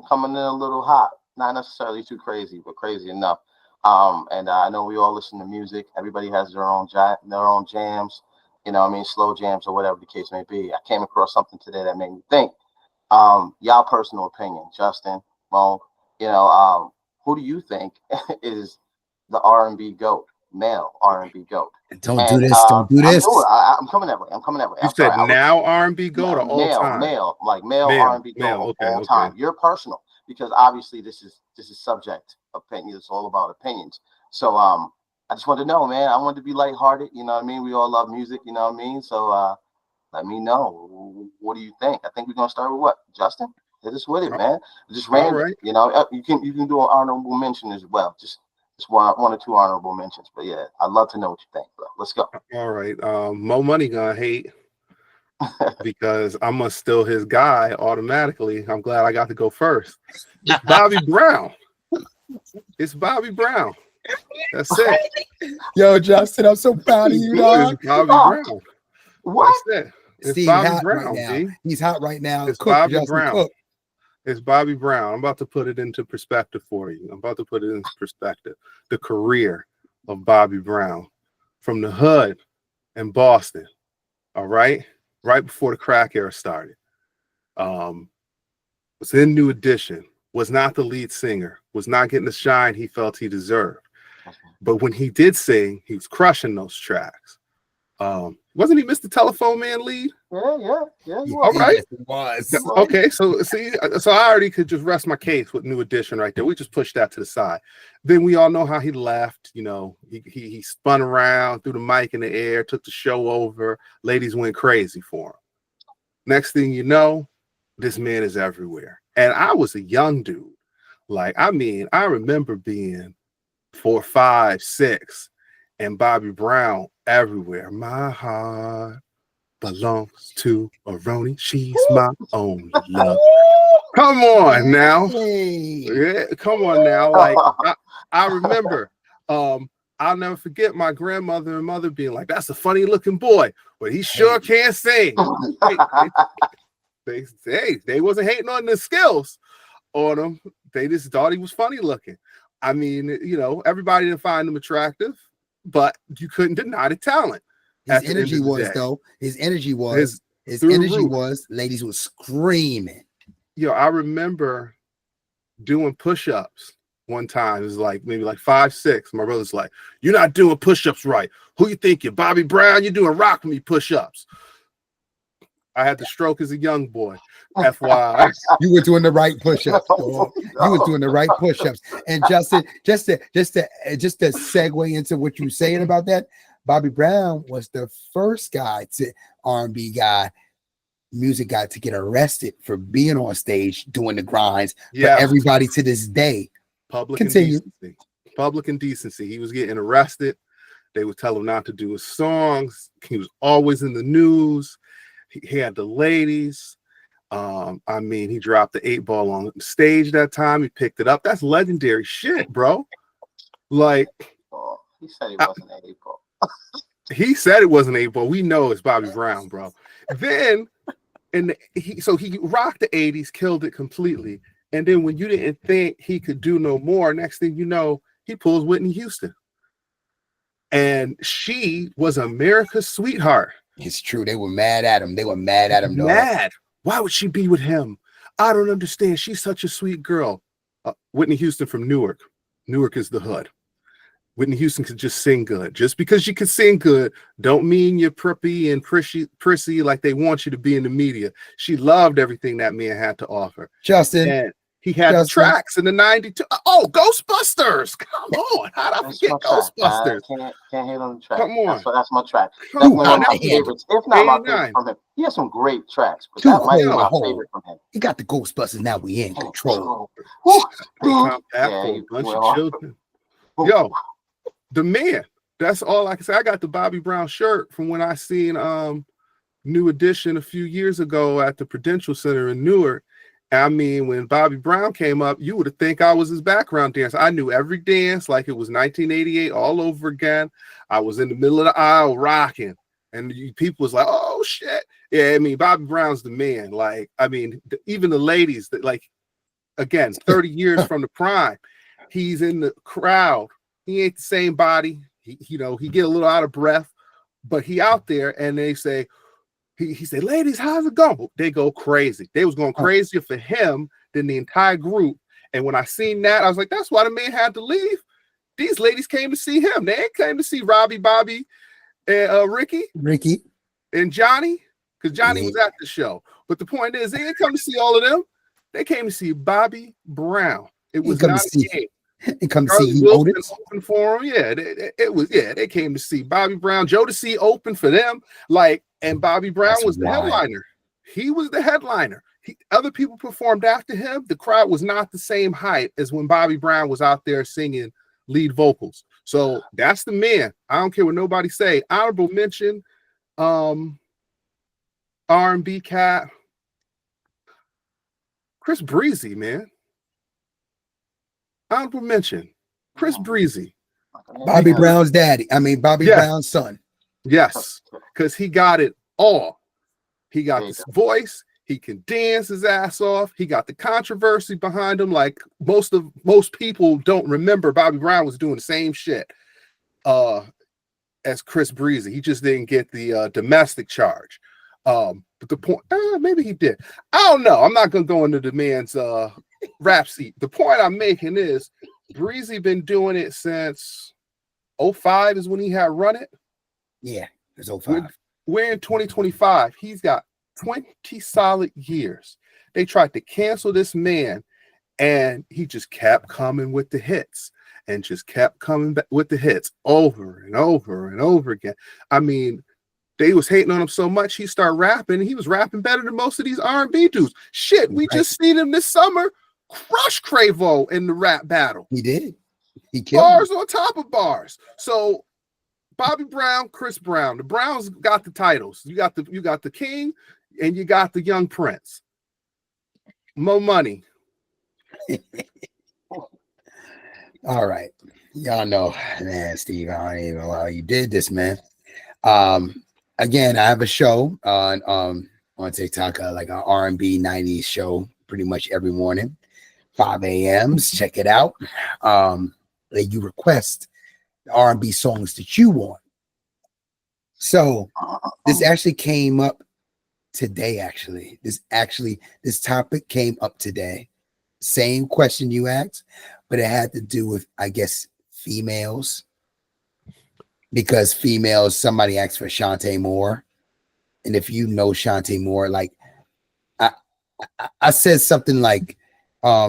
coming in a little hot, not necessarily too crazy, but crazy enough. And I know we all listen to music. Everybody has their own jams, slow jams or whatever the case may be. I came across something today that made me think. Y'all personal opinion, Justin, Mo, who do you think is the R&B GOAT, male R&B GOAT? Don't do this. Don't do this. I'm coming that way. You said now R&B GOAT or all time? Male R&B GOAT of all time. You're personal, because obviously this is subject opinion. It's all about opinions. So I just wanted to know, man. I wanted to be lighthearted. You know what I mean? We all love music. You know what I mean? So let me know. What do you think? I think we're gonna start with what? Justin? Hit us with it, man. Just random. Right. You can do an honorable mention as well. Just one or two honorable mentions. But yeah, I'd love to know what you think, bro. Let's go. All right. Mo Money gonna hate because I'm gonna steal his guy automatically. I'm glad I got to go first. Bobby Brown. It's Bobby Brown. That's it. Yo, Justin, I'm so proud of you, dog. It's Bobby Brown. What? That's it. It's Steve, Bobby Brown. Right now. He's hot right now. It's Bobby Brown. It's Bobby Brown. I'm about to put it into perspective for you. The career of Bobby Brown from the hood in Boston. All right. Right before the crack era started. Was in New Edition. Was not the lead singer. Was not getting the shine he felt he deserved. But when he did sing, he was crushing those tracks. Wasn't he Mr. Telephone Man lead? Yeah. All right. Yes, it was. Okay, so I already could just rest my case with New Edition right there. We just pushed that to the side. Then we all know how he left. He spun around, threw the mic in the air, took the show over. Ladies went crazy for him. Next thing you know, this man is everywhere. And I was a young dude. I remember being 4, 5, 6, and Bobby Brown everywhere. My heart belongs to Aroni. She's my only love. Come on now. Yeah, come on now. I remember, I'll never forget my grandmother and mother being like, that's a funny looking boy, but he sure can't sing. They wasn't hating on the skills on him. They just thought he was funny looking. I mean, everybody didn't find him attractive, but you couldn't deny the talent. His energy was, ladies were screaming. I remember doing push-ups one time. It was maybe 5, 6. My brother's like, you're not doing push-ups right. Who you think you're, Bobby Brown? You're doing rock with me push-ups. I had the stroke as a young boy. FYI. You were doing the right push-ups. You were doing the right push-ups. And Justin, just to segue into what you were saying about that, Bobby Brown was the first R&B guy, music guy to get arrested for being on stage doing the grinds. For everybody to this day. Public indecency. He was getting arrested. They would tell him not to do his songs. He was always in the news. He had the ladies. He dropped the 8-ball on stage that time. He picked it up. That's legendary shit, bro. He said it wasn't an 8-ball. He said it wasn't 8-ball. We know it's Bobby Brown, bro. Then, he rocked the 80s, killed it completely. And then when you didn't think he could do no more, next thing you know, he pulls Whitney Houston. And she was America's sweetheart. It's true. They were mad at him. Mad. Why would she be with him? I don't understand. She's such a sweet girl. Whitney Houston from Newark. Newark is the hood. Whitney Houston could just sing good. Just because you can sing good, don't mean you're preppy and prissy like they want you to be in the media. She loved everything that man had to offer. Justin. And he had the tracks in the 92. Oh, Ghostbusters. Come on. How'd I forget Ghostbusters? Can't hate on the track. Come on. That's my track. That's one of my favorites. If not my favorite from him. He has some great tracks, but that might be my favorite from him. He got the Ghostbusters. Now we in control. Bunch of children. Yo, the man. That's all I can say. I got the Bobby Brown shirt from when I seen New Edition a few years ago at the Prudential Center in Newark. I mean, when Bobby Brown came up, you would have think I was his background dancer. I knew every dance like it was 1988 all over again. I was in the middle of the aisle rocking, and people was like, "Oh shit!" Yeah, I mean, Bobby Brown's the man. Even the ladies that again, 30 years from the prime. He's in the crowd. He ain't the same body. He get a little out of breath, but he out there, and they say, he said, ladies, how's it going? They go crazy. They was going crazier for him than the entire group. And when I seen that, I was like, that's why the man had to leave. These ladies came to see him. They ain't came to see Robbie, Bobby, and Ricky, and Johnny, because Johnny was at the show. But the point is, they didn't come to see all of them. They came to see Bobby Brown. It was not a game. And come Charlie see you open for him. Yeah, it was. Yeah, they came to see Bobby Brown. Jodeci opened for them. And Bobby Brown was the headliner. He was the headliner. Other people performed after him. The crowd was not the same height as when Bobby Brown was out there singing lead vocals. So that's the man. I don't care what nobody say. Honorable mention, R&B cat, Chris Breezy, man. Honorable mention, Chris Breezy. Bobby Brown's daddy. Bobby Brown's son. Yes, because he got it all. He got this voice. He can dance his ass off. He got the controversy behind him. Like most people don't remember Bobby Brown was doing the same shit as Chris Breezy. He just didn't get the domestic charge. But the point, maybe he did. I don't know. I'm not gonna go into the man's rap seat. The point I'm making is Breezy been doing it since 05 is when he had run it. Yeah, it's 05. We're in 2025. He's got 20 solid years. They tried to cancel this man, and he just kept coming with the hits and just kept coming back with the hits over and over and over again. They was hating on him so much, he started rapping, and he was rapping better than most of these R&B dudes. Shit, we just seen him this summer crush Quavo in the rap battle. He did. He killed bars him. On top of bars. So Bobby Brown, Chris Brown. The Browns got the titles. You got the king, and you got the young prince. Mo Money. All right. Y'all know, man, Steve, I don't even know how you did this, man. Again, I have a show on TikTok, like an R&B 90s show pretty much every morning, 5 a.m. Check it out. That you request the R&B songs that you want. So this actually came up today, actually. This topic came up today. Same question you asked, but it had to do with, I guess, females. Because females, somebody asked for Shantae Moore. And if you know Shantae Moore, like I said something like, I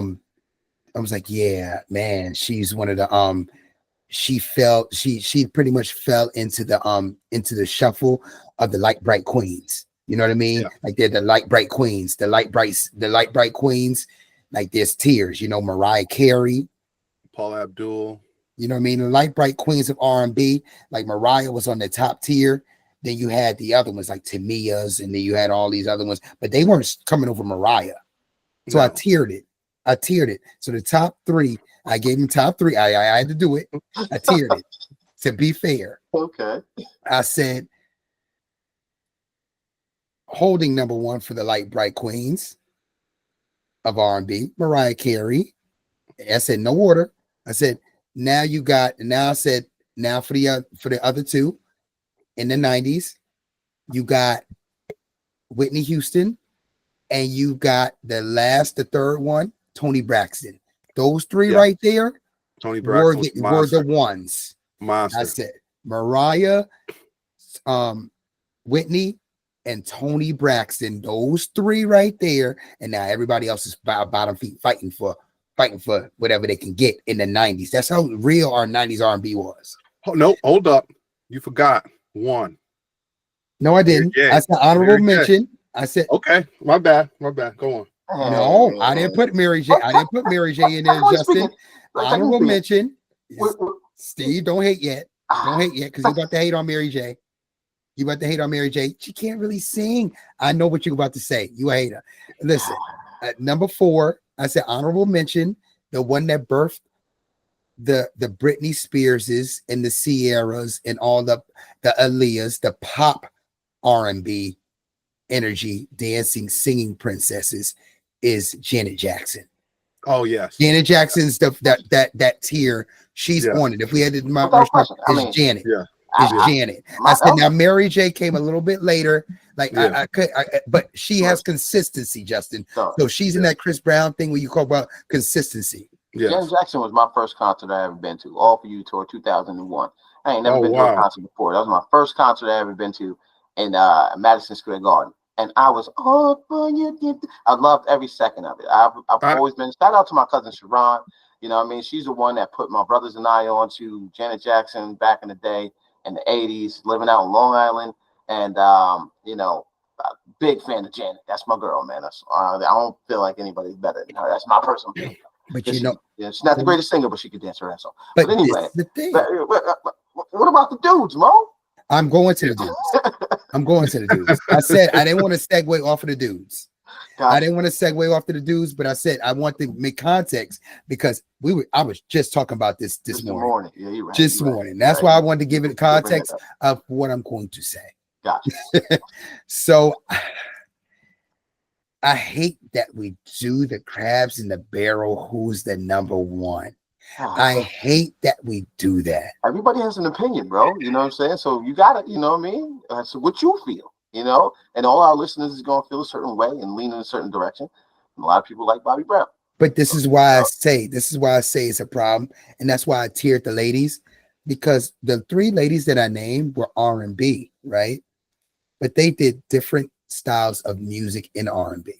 was like, yeah, man, she's one of the she pretty much fell into the shuffle of the light bright queens. You know what I mean? Yeah. Like they're the light bright queens, the light bright queens. Like there's tiers, Mariah Carey, Paula Abdul. You know what I mean? The light bright queens of R&B, like Mariah was on the top tier. Then you had the other ones like Tamia's, and then you had all these other ones, but they weren't coming over Mariah. So no. I tiered it. So the top three, I gave them top three. I had to do it. I tiered it to be fair. Okay. I said, holding number one for the light bright queens of R&B, Mariah Carey. I said no order. I said now I said now for the other two in the 90s, you got Whitney Houston, and you got the third one, Toni Braxton. Those three right there, Toni Braxton were the ones. Monster. I said Mariah, Whitney, and Toni Braxton. Those three right there, and now everybody else is bottom feet fighting for whatever they can get in the 90s. That's how real our 90s R&B was. Oh, no, hold up. You forgot one. No, I didn't. I said honorable mention. I said, okay, my bad. Go on. No, I didn't put Mary J. I didn't put Mary J in there, Justin. Honorable mention. Steve, don't hate yet. Don't hate yet, because you're about to hate on Mary J. She can't really sing. I know what you're about to say. You a hater. Listen, at number 4, I said honorable mention, the one that birthed the Britney Spearses and the Sierras and all the Aaliyahs, the pop R&B energy, dancing, singing princesses, is Janet Jackson. Oh yes. Janet Jackson's that tier. She's on it. If we had to Mount Rushmore, it's Janet. Yeah. It's Janet. I said now Mary J came a little bit later. Like I could, but she has consistency, Justin. So she's in that Chris Brown thing where you call about consistency. Yes. Janet Jackson was my first concert I ever been to. All for You tour 2001. I ain't never been to a concert before. That was my first concert I ever been to in Madison Square Garden. And I was I loved every second of it. I've always been, shout out to my cousin Sharon. You know what I mean? She's the one that put my brothers and I on to Janet Jackson back in the day in the 80s, living out in Long Island. And, you know, big fan of Janet. That's my girl, man. I don't feel like anybody's better than her. That's my personal opinion. But you know, she's not the greatest singer, but she could dance her ass off. But anyway, the thing. What about the dudes, Mo? I'm going to the dudes. I said I didn't want to segue off of the dudes. Gotcha. I didn't want to segue off to the dudes, but I said I want to make context because I was just talking about this morning. Yeah, you're right. This morning. That's why I wanted to give it context of what I'm going to say. Gotcha. So I hate that we do the crabs in the barrel. Who's the number one? I hate that we do that. Everybody has an opinion, bro. You know what I'm saying? So you got to, you know what I mean? So what you feel, you know? And all our listeners is going to feel a certain way and lean in a certain direction. And a lot of people like Bobby Brown. But this is why I say it's a problem. And that's why I tiered the ladies, because the three ladies that I named were R&B, right? But they did different styles of music in R&B.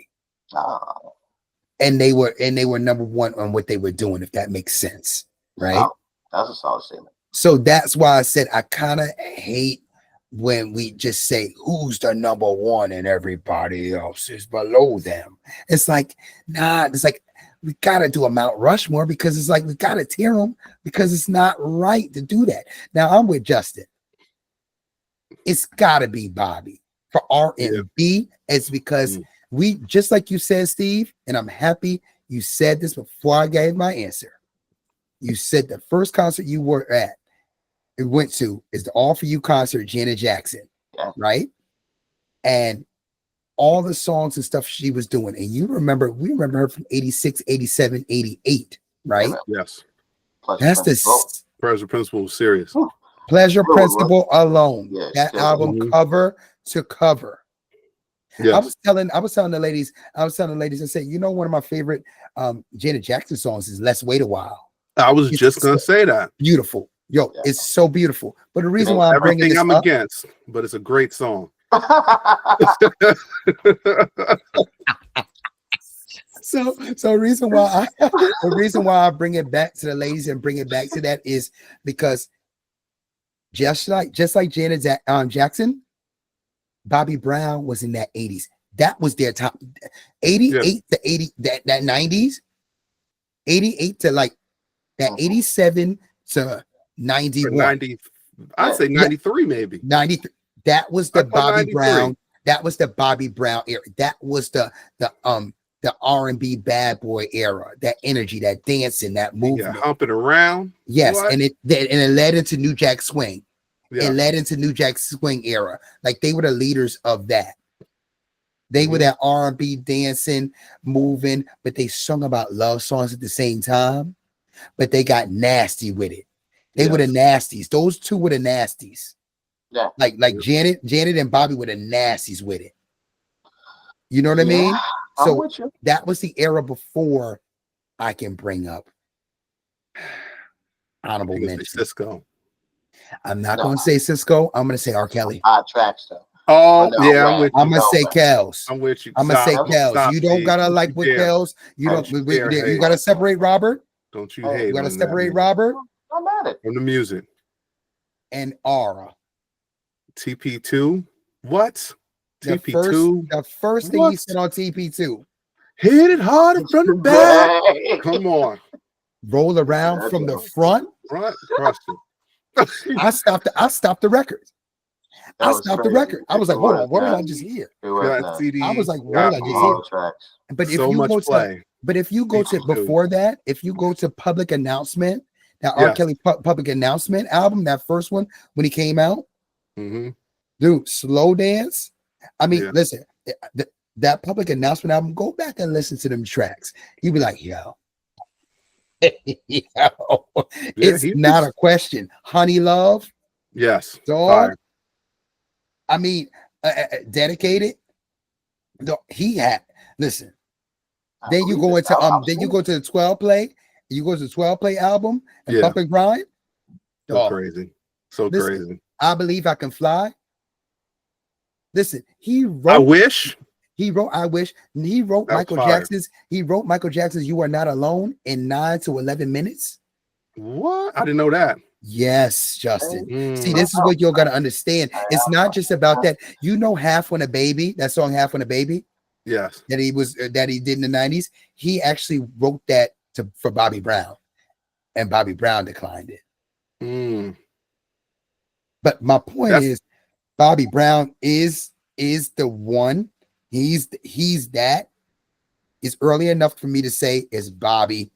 And they were number one on what they were doing, if that makes sense, right? Wow. That's a solid statement. So that's why I said I kind of hate when we just say who's the number one and everybody else is below them. It's like, nah, it's like we gotta do a Mount Rushmore because it's like we gotta tier them because it's not right to do that. Now I'm with Justin. It's gotta be Bobby for R&B. It's because we, just like you said, Steve, and I'm happy you said this before I gave my answer. You said the first concert you were went to is the All For You concert, Janet Jackson, right? And all the songs and stuff she was doing. And we remember her from 86, 87, 88, right? Yes. That's the Pleasure Principle was serious. Pleasure Principle alone. That album cover to cover. Yes. I was telling the ladies, I said, you know, one of my favorite Janet Jackson songs is Let's Wait a While. I was just gonna say that. Beautiful. Yo, it's so beautiful. But the reason why I'm bringing this up, against, but it's a great song. So the reason why I bring it back to the ladies and bring it back to that is because just like Janet Jackson, Bobby Brown was in that 80s. That was their top 88 to 80, that 90s, 88 to like that 87 to 91. 90, I'd say 93 maybe. 93. That was the Bobby Brown. That was the Bobby Brown era. That was the R&B bad boy era. That energy, that dancing, that movement, humping around. Yes, what? and it led into New Jack Swing. It led into New Jack Swing era. Like they were the leaders of that. They were that R&B dancing, moving, but they sung about love songs at the same time. But they got nasty with it. They were the nasties. Those two were the nasties. Yeah. Like Janet and Bobby were the nasties with it. You know what I mean? So that was the era before I can bring up honorable mention. Cisco. I'm not going to say Cisco. I'm going to say R. Kelly. Tracks though. Oh, yeah, I'm going to say Kells. I'm with you. I'm going to say Kells. You don't got to like with Kells. You don't. You got to separate Robert. Don't you hate? You got to separate Robert. I'm at it. From the music. And Aura. TP2. What? TP2. The first thing he said on TP2. Hit it harder from the back. Come on. Roll around from the front. Crush it. I stopped the record. I stopped the record. I was like, hold on, what did I just hear? I was like, what did I just hear? But if you go to before that, if you go to Public Announcement, that R. Kelly Public Announcement album, that first one when he came out, dude, Slow Dance. I mean, listen, that Public Announcement album, go back and listen to them tracks. You'd be like, yo, It's not a question. Honey Love, yes, dog. I mean, dedicated. He had listen. Then you go into then you go to the 12 play. You go to the 12 play album and Bump and Grind. So crazy. So crazy. I Believe I Can Fly. Listen, he wrote I Wish. He wrote I Wish. He wrote Michael Jackson's. He wrote Michael Jackson's You Are Not Alone in 9 to 11 minutes. What? I didn't know that. Yes, Justin. See, this is what you're gonna understand. It's not just about that. You know, Half on a Baby, that song Half on a Baby. Yes. That he did in the 90s. He actually wrote that for Bobby Brown, and Bobby Brown declined it. But my point is, Bobby Brown is the one. He's that. It's early enough for me to say it's Bobby,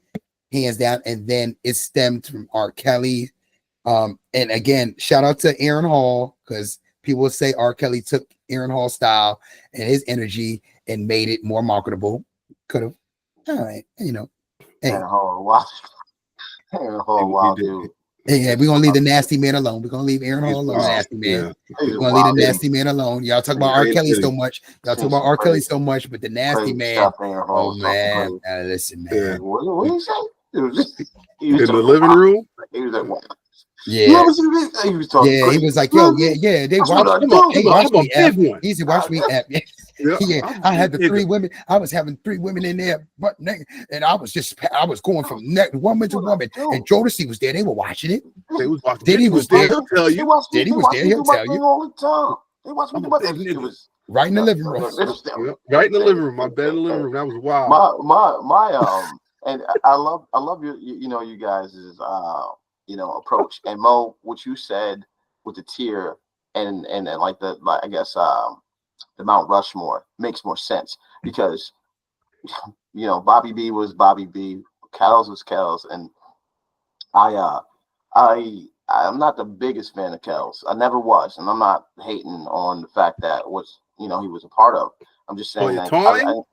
hands down, and then it stemmed from R. Kelly. And again, shout out to Aaron Hall, because people would say R. Kelly took Aaron Hall's style and his energy and made it more marketable. Could have, all right, you know. Hey. Aaron Hall, wow, dude. Yeah, we're gonna leave the nasty man alone. We're gonna leave Aaron Hall alone, nasty man. We're gonna leave the nasty man alone. Y'all talk about R. Kelly so much. Y'all talk about R. Kelly so much, but the nasty man. Oh man, listen, man. What did he say? In the living room. He was like, what? Yeah. He was talking. Yeah, he was like, yo, yeah. They watched me. He said, watch me. Yeah, I had the 3 women. I was having 3 women in there, but and I was going from woman to woman. And Jodeci was there. They were watching it. They was watching. Diddy was there. He'll tell you. Diddy was there. He'll tell you. All the time. They watched me do my thing. It was right in the living room. Right in the living room. My bed in the living room. That was wild. My and I love you guys' approach. And Mo, what you said with the tier and like I guess the Mount Rushmore makes more sense, because Bobby B was Bobby B, Kells was Kells, and I'm not the biggest fan of Kells. I never was, and I'm not hating on the fact that he was a part of. I'm just saying that Toya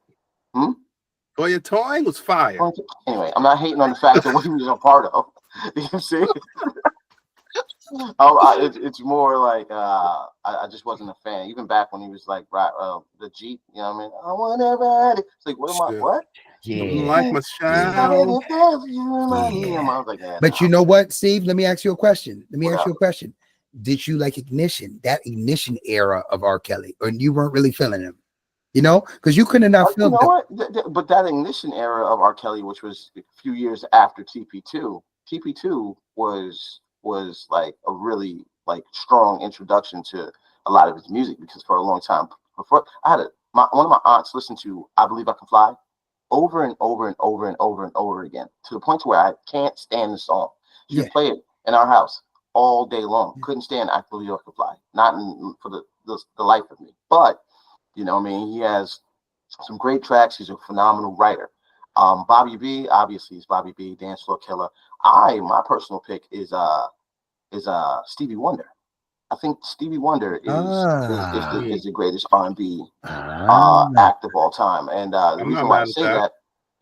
Toying was fire. Anyway, I'm not hating on the fact that what he was a part of. You know what I'm saying? It's more like I just wasn't a fan. Even back when he was like the Jeep, you know what I mean? I want to ride it. It's like, what am I? What? Yeah, like my child. But you know what, Steve? Let me ask you a question. Did you like Ignition? That Ignition era of R. Kelly, or you weren't really feeling him? Because you couldn't not feel it. But that Ignition era of R. Kelly, which was a few years after TP2, TP2 was like a really like strong introduction to a lot of his music, because for a long time before I had one of my aunts listen to I Believe I Can Fly over and over and over and over and over again, to the point where I can't stand the song. She would play it in our house all day long. Couldn't stand I Believe I Can Fly, not for the life of me. But he has some great tracks. He's a phenomenal writer. Bobby B, obviously, is Bobby B, Dance Floor Killer. My personal pick is Stevie Wonder. I think Stevie Wonder is the greatest R&B act of all time. And the reason why I say that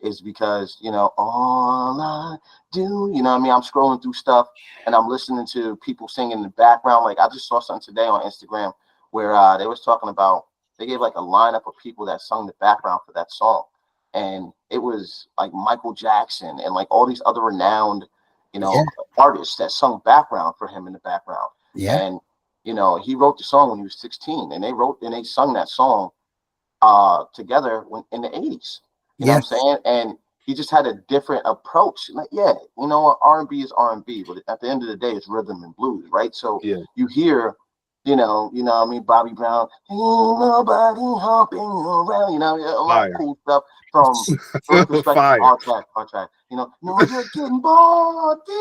is because all I do, I'm scrolling through stuff and I'm listening to people singing in the background. Like, I just saw something today on Instagram where they was talking about, they gave like a lineup of people that sung the background for that song. And it was like Michael Jackson and like all these other renowned, artists that sung background for him in the background. Yeah. And, he wrote the song when he was 16, and they sung that song together in the 80s. You know what I'm saying? And he just had a different approach. Like, R&B is R&B, but at the end of the day, it's rhythm and blues, right? So you hear, Bobby Brown, ain't nobody humping around, a lot of cool stuff from perspective. Our track. No, you're getting bored. He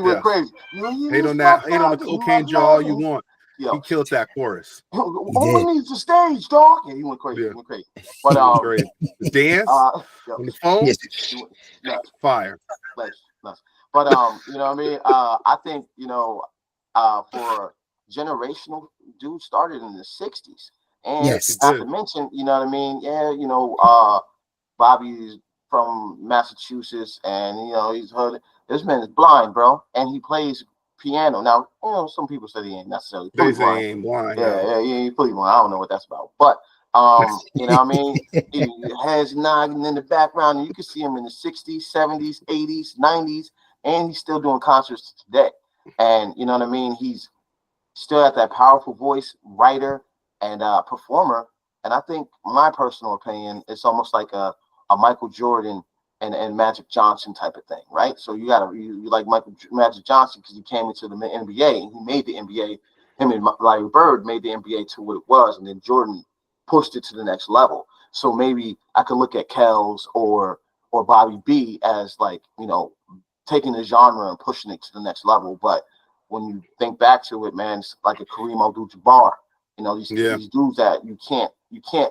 went crazy. Ain't on the cocaine jaw all you want. He killed that chorus. Only needs the stage, dog. Yeah, he went crazy. He went crazy. But the dance on the phone, fire. But I think for generational, dude started in the 60s, and not to mention, Bobby's from Massachusetts, and you know he's heard. This man is blind, bro, and he plays piano. Now, you know, some people say he ain't necessarily fully They say he ain't blind. Yeah, he ain't fully blind. I don't know what that's about, but you know what I mean? He has nodding in the background, and you can see him in the 60s, 70s, 80s, 90s, and he's still doing concerts today. And you know what I mean? He's still at that powerful voice, writer and performer. And I think my personal opinion, it's almost like a Michael Jordan and Magic Johnson type of thing, right? So you like Magic Johnson because he came into the NBA and he made the NBA. Him and Larry Bird made the NBA to what it was, and then Jordan pushed it to the next level. So maybe I could look at Kells or Bobby B as like, you know, taking the genre and pushing it to the next level. But when you think back to it, man, it's like a Kareem Abdul-Jabbar. You know, these dudes that you can't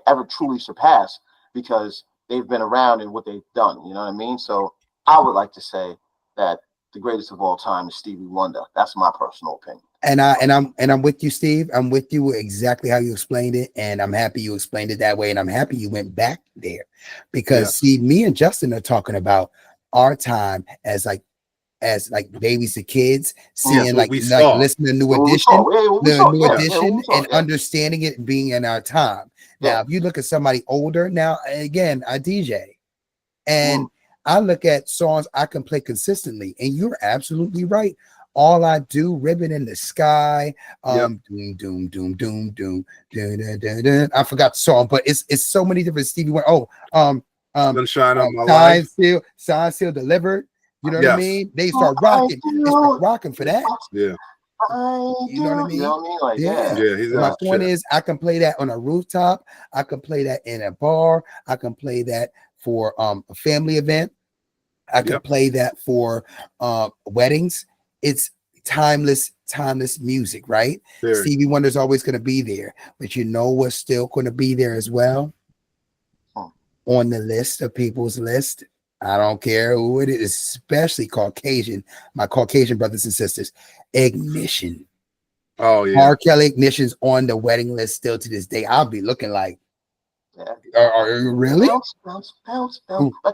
ever truly surpass because they've been around and what they've done. You know what I mean? So I would like to say that the greatest of all time is Stevie Wonder. That's my personal opinion. And I'm with you, Steve. I'm with you exactly how you explained it, and I'm happy you explained it that way, and I'm happy you went back there because see, me and Justin are talking about our time as babies to kids, seeing listening to New Edition, and understanding it and being in our time. Now, if you look at somebody older, now again, I DJ, and I look at songs I can play consistently, and you're absolutely right. All I do, Ribbon in the Sky, doom, doom, doom, doom, doom, dun, dun, dun, dun. I forgot the song, but it's so many different Stevie Wonder. Sunshine on My Life. Sign Seal Delivered. You know what I mean? They start rocking. They start rocking for that. Yeah. You know what I mean? You know what I mean? Like, yeah. My point is, I can play that on a rooftop. I can play that in a bar. I can play that for a family event. I can play that for weddings. It's timeless music, right? Very. Stevie Wonder's always going to be there, but you know what's still going to be there as well? On the list of people's list, I don't care who it is, especially Caucasian, my Caucasian brothers and sisters, Ignition. Oh yeah, R. Kelly, Ignition's on the wedding list still to this day. I'll be looking like, are you really? Bounce.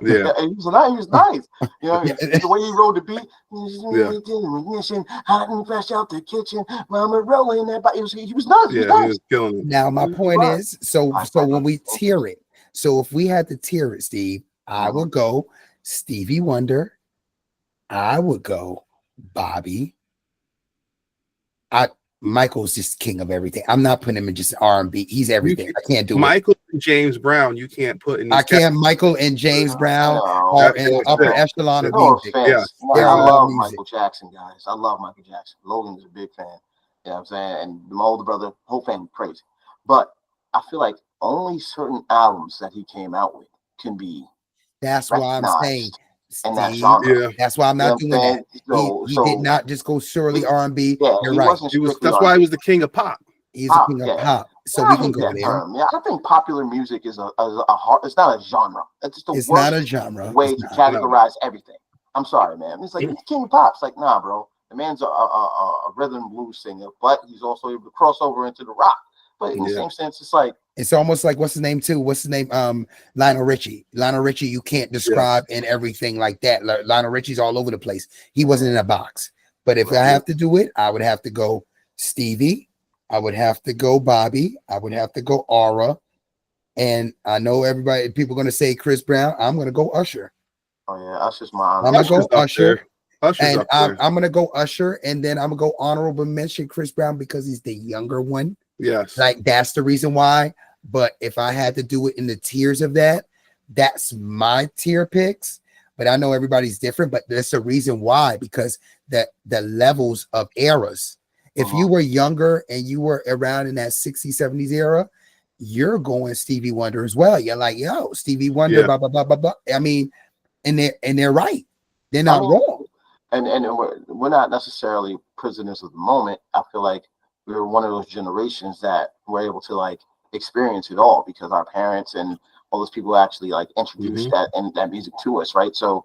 Yeah, he was nice. You know, the way he wrote the beat, ignition, hot and fresh out the kitchen, mama rolling that body. He was nice. He was killing it. Now my point is, so when we tier it, so if we had to tier it, Steve, I would go Stevie Wonder, I would go Bobby. Michael's just king of everything. I'm not putting him in just R&B. He's everything. I can't do Michael and James Brown. You can't put in. I can't. Michael and James Brown are in upper echelon of music. I love Michael Jackson, guys. I love Michael Jackson. Logan is a big fan. You know what I'm saying? And my older brother, whole family, crazy. But I feel like only certain albums that he came out with can be. That's why I'm saying. And that genre. That's why I'm not doing that. He did not just go surely R&B. You're right. That's why he was the king of pop. He's the king of pop. So we can go there. Yeah, I think popular music is it's not a genre. It's just not a genre way to categorize everything. I'm sorry, man. It's like he's king of pop. It's like, nah, bro. The man's a rhythm and blues singer, but he's also able to cross over into the rock. But in the same sense, it's like it's almost like what's his name too? What's his name? Lionel Richie. Lionel Richie, you can't describe in everything like that. Lionel Richie's all over the place. He wasn't in a box. But if I have to do it, I would have to go Stevie. I would have to go Bobby. I would have to go Aura. And I know people are gonna say Chris Brown. I'm gonna go Usher. Oh yeah, Usher's my. I'm gonna go Usher. And I'm gonna go Usher, and then I'm gonna go honorable mention Chris Brown because he's the younger one. Yes. Like that's the reason why. But if I had to do it in the tiers of that, that's my tier picks. But I know everybody's different, but there's a reason why, because the levels of eras. If you were younger and you were around in that 60s, 70s era, you're going Stevie Wonder as well. You're like, yo, Stevie Wonder, blah, blah, blah, blah, blah. I mean, and they're right. They're not wrong. And we're not necessarily prisoners of the moment. I feel like we were one of those generations that were able to like experience it all because our parents and all those people actually like introduced that music to us, right? So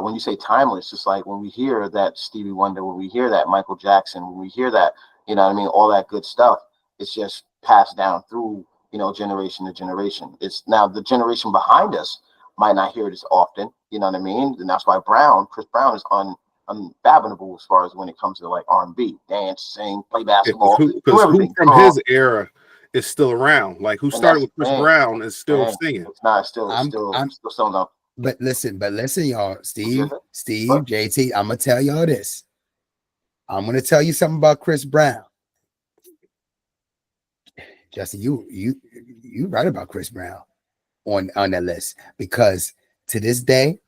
when you say timeless, it's like when we hear that Stevie Wonder, when we hear that Michael Jackson, when we hear that, you know what I mean, all that good stuff, it's just passed down through, you know, generation to generation. It's now the generation behind us might not hear it as often. You know what I mean? And that's why Chris Brown is unfathomable as far as when it comes to like R&B, dance, sing, play basketball, because who everything. from his era is still around? Like who started with Chris Brown is still singing. It's not still no. But listen, y'all, Steve, JT, I'm gonna tell y'all this. I'm gonna tell you something about Chris Brown. Justin, you right about Chris Brown on that list, because to this day,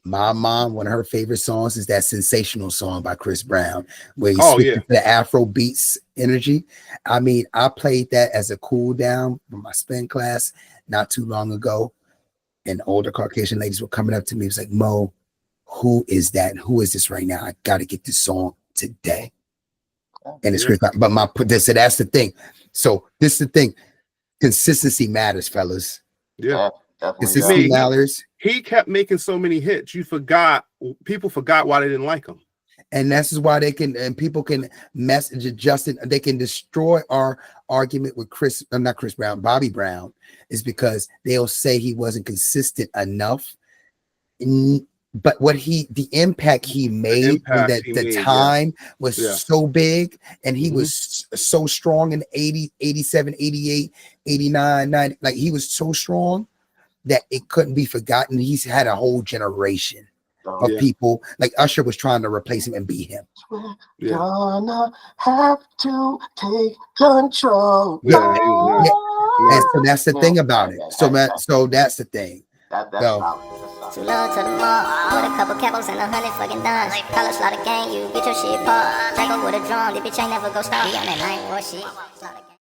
my mom, one of her favorite songs is that Sensational song by Chris Brown, where he switched to the Afro beats energy. I mean, I played that as a cool down for my spin class not too long ago, and older Caucasian ladies were coming up to me. It was like, Mo, who is that? Who is this right now? I got to get this song today. And it's Chris Brown. But so that's the thing. So this is the thing. Consistency matters, fellas. Yeah. Consistency matters. He kept making so many hits. People forgot why they didn't like him. And this is why people can message Justin. They can destroy our argument with Bobby Brown, is because they'll say he wasn't consistent enough. But the impact he made when the time was so big, and he was so strong in 80, 87, 88, 89, 90, like he was so strong that it couldn't be forgotten. He's had a whole generation of people. Like Usher was trying to replace him and beat him. We're gonna have to take control. And so that's the thing about it. So that's the thing. That's Too low to the mall, with a couple capos and 100 fucking dimes. Color slaughter gang, you get your shit popped. Drago with a drum, the bitch ain't never go stop. Be on that night war shit.